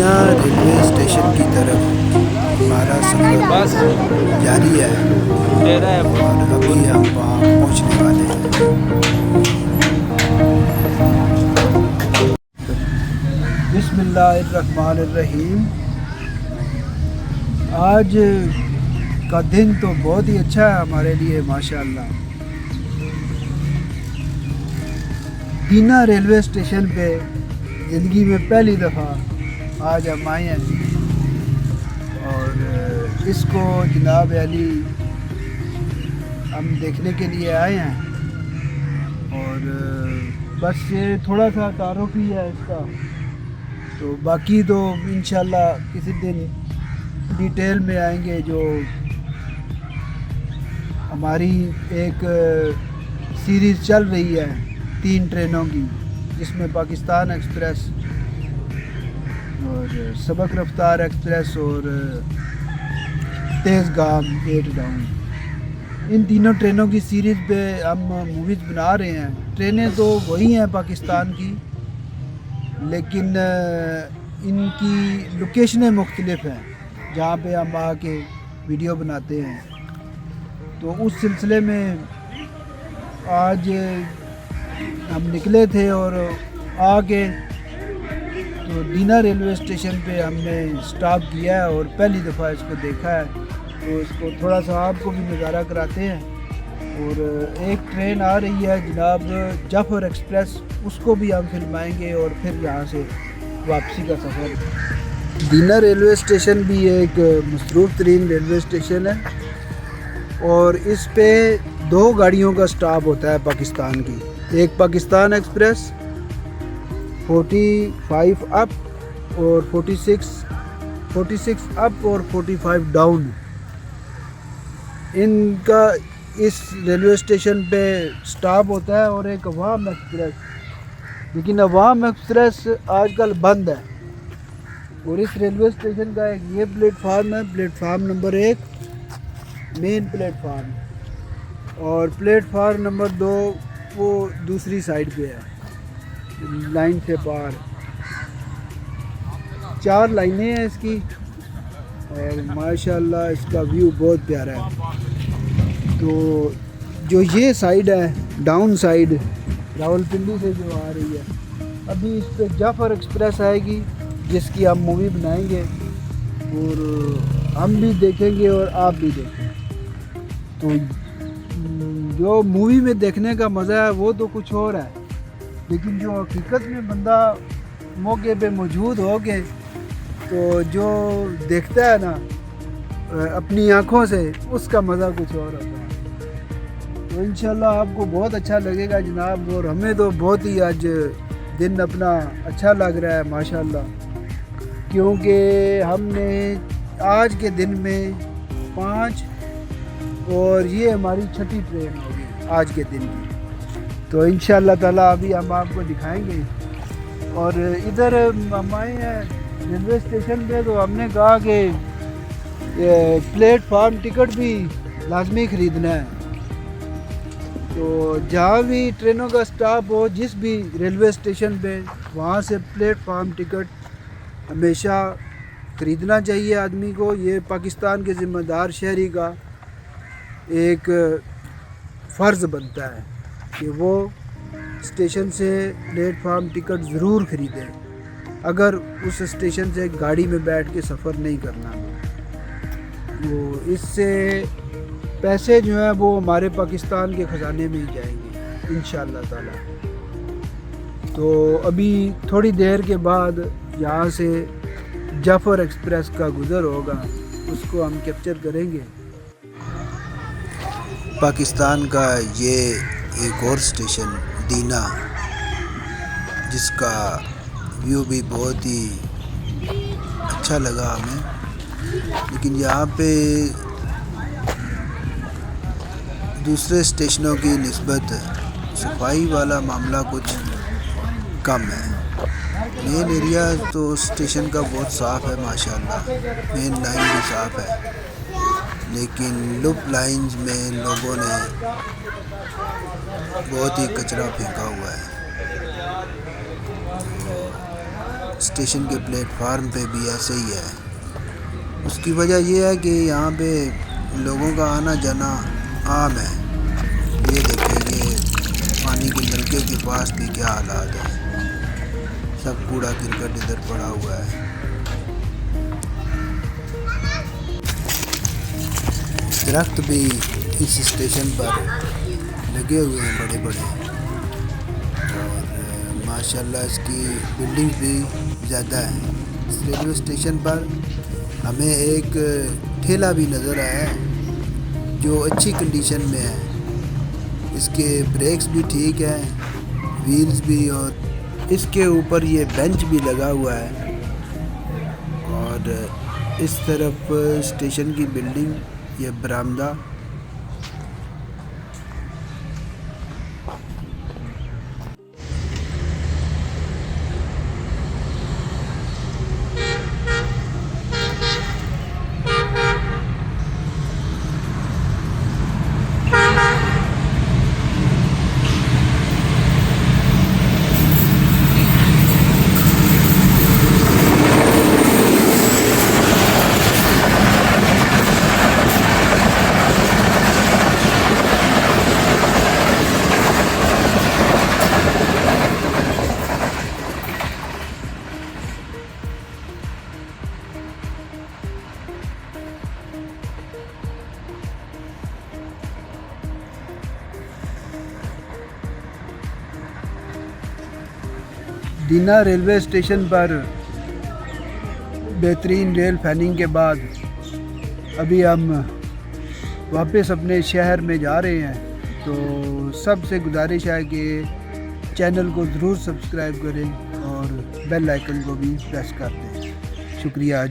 دینہ railway station کی طرف ہمارا سفر بس جاری ہے تیرا ہے اور ابھی ہم وہاں پہنچنے والے ہیں۔ بسم اللہ الرحمن الرحیم۔ آج کا دن تو بہت ہی اچھا ہے ہمارے لیے ماشاءاللہ۔ دینہ ریلوے اسٹیشن پہ زندگی میں پہلی دفعہ آج ہم آئے ہیں اور اس کو جناب علی ہم دیکھنے کے لیے آئے ہیں اور بس یہ تھوڑا سا تعارف ہی ہے اس کا، تو باقی تو انشاءاللہ کسی دن ڈیٹیل میں آئیں گے۔ جو ہماری ایک سیریز چل رہی ہے 3 ٹرینوں کی، جس میں پاکستان ایکسپریس اور سبق رفتار ایکسپریس اور تیز گام 8 ڈاؤن، ان تینوں ٹرینوں کی سیریز پہ ہم موویز بنا رہے ہیں۔ ٹرینیں تو وہی ہیں پاکستان کی، لیکن ان کی لوکیشنیں مختلف ہیں جہاں پہ ہم آ کے ویڈیو بناتے ہیں۔ تو اس سلسلے میں آج ہم نکلے تھے اور آ کے تو دینہ ریلوے اسٹیشن پہ ہم نے سٹاپ کیا ہے اور پہلی دفعہ اس کو دیکھا ہے، تو اس کو تھوڑا سا آپ کو بھی نظارہ کراتے ہیں۔ اور ایک ٹرین آ رہی ہے جناب جعفر ایکسپریس، اس کو بھی ہم فلمائیں گے اور پھر یہاں سے واپسی کا سفر۔ دینہ ریلوے اسٹیشن بھی ایک مصروف ترین ریلوے اسٹیشن ہے اور اس پہ 2 گاڑیوں کا سٹاپ ہوتا ہے پاکستان کی، ایک پاکستان ایکسپریس 45 اپ اور 46 اپ اور 45 ڈاؤن۔ ان کا اس ریلوے اسٹیشن پہ سٹاپ ہوتا ہے، اور ایک عوام ایکسپریس، لیکن عوام ایکسپریس آج کل بند ہے۔ اور اس ریلوے اسٹیشن کا ایک یہ پلیٹ فارم ہے، پلیٹ فارم نمبر 1 مین پلیٹ فارم، اور پلیٹ فارم نمبر 2 وہ دوسری سائڈ پہ ہے لائن سے پار۔ 4 لائنیں ہیں اس کی اور ماشاءاللہ اس کا ویو بہت پیارا ہے۔ تو جو یہ سائڈ ہے ڈاؤن سائڈ راولپنڈی سے جو آ رہی ہے، ابھی اس پہ جعفر ایکسپریس آئے گی جس کی ہم مووی بنائیں گے اور ہم بھی دیکھیں گے اور آپ بھی دیکھیں۔ تو جو مووی میں دیکھنے کا مزہ ہے وہ تو کچھ اور ہے، لیکن جو حقیقت میں بندہ موقع پہ موجود ہو کے تو جو دیکھتا ہے نا اپنی آنکھوں سے، اس کا مزہ کچھ اور ہوتا ہے۔ تو انشاءاللہ آپ کو بہت اچھا لگے گا جناب، اور ہمیں تو بہت ہی آج دن اپنا اچھا لگ رہا ہے ماشاءاللہ، کیونکہ ہم نے آج کے دن میں 5 اور یہ ہماری 6ٹھی ٹرین ہوگی آج کے دن کی۔ تو انشاءاللہ تعالیٰ ابھی ہم آپ کو دکھائیں گے۔ اور ادھر ہم آئے ہیں ریلوے اسٹیشن پہ، تو ہم نے کہا کہ پلیٹ فارم ٹکٹ بھی لازمی خریدنا ہے۔ تو جہاں بھی ٹرینوں کا سٹاپ ہو، جس بھی ریلوے اسٹیشن پہ، وہاں سے پلیٹ فارم ٹکٹ ہمیشہ خریدنا چاہیے آدمی کو۔ یہ پاکستان کے ذمہ دار شہری کا ایک فرض بنتا ہے کہ وہ اسٹیشن سے پلیٹ فارم ٹکٹ ضرور خریدے، اگر اس اسٹیشن سے گاڑی میں بیٹھ کے سفر نہیں کرنا۔ تو اس سے پیسے جو ہیں وہ ہمارے پاکستان کے خزانے میں ہی جائیں گے انشاءاللہ تعالی۔ تو ابھی تھوڑی دیر کے بعد یہاں سے جعفر ایکسپریس کا گزر ہوگا، اس کو ہم کیپچر کریں گے۔ پاکستان کا یہ ایک اور اسٹیشن دینہ، جس کا ویو بھی بہت ہی اچھا لگا ہمیں، لیکن یہاں پہ دوسرے اسٹیشنوں کی نسبت صفائی والا معاملہ کچھ کم ہے۔ مین ایریا تو اسٹیشن کا بہت صاف ہے ماشاءاللہ، مین لائن بھی صاف ہے، لیکن لپ لائنز میں لوگوں نے بہت ہی کچرا پھینکا ہوا ہے۔ اسٹیشن کے پلیٹ فارم پہ بھی ایسے ہی ہے. اس کی وجہ یہ ہے کہ یہاں پہ لوگوں کا آنا جانا عام ہے. یہ دیکھیں یہ پانی کے نلکے کے پاس بھی کیا حالات ہیں. سب کوڑا کرکٹ ادھر پڑا ہوا ہے. درخت بھی اس اسٹیشن پر لگے ہوئے ہیں بڑے بڑے، اور ماشاءاللہ اس کی بلڈنگ بھی زیادہ ہے. اس ریلوے اسٹیشن پر ہمیں ایک ٹھیلا بھی نظر آیا ہے جو اچھی کنڈیشن میں ہے. اس کے بریکس بھی ٹھیک ہیں، ویلز بھی، اور اس کے اوپر یہ بینچ بھی لگا ہوا ہے. اور اس طرف اسٹیشن کی بلڈنگ، یہ برآمدہ. دینا ریلوے اسٹیشن پر بہترین ریل فیننگ کے بعد ابھی ہم واپس اپنے شہر میں جا رہے ہیں. تو سب سے گزارش ہے کہ چینل کو ضرور سبسکرائب کریں اور بیل آئیکن کو بھی پریس کر دیں. شکریہ.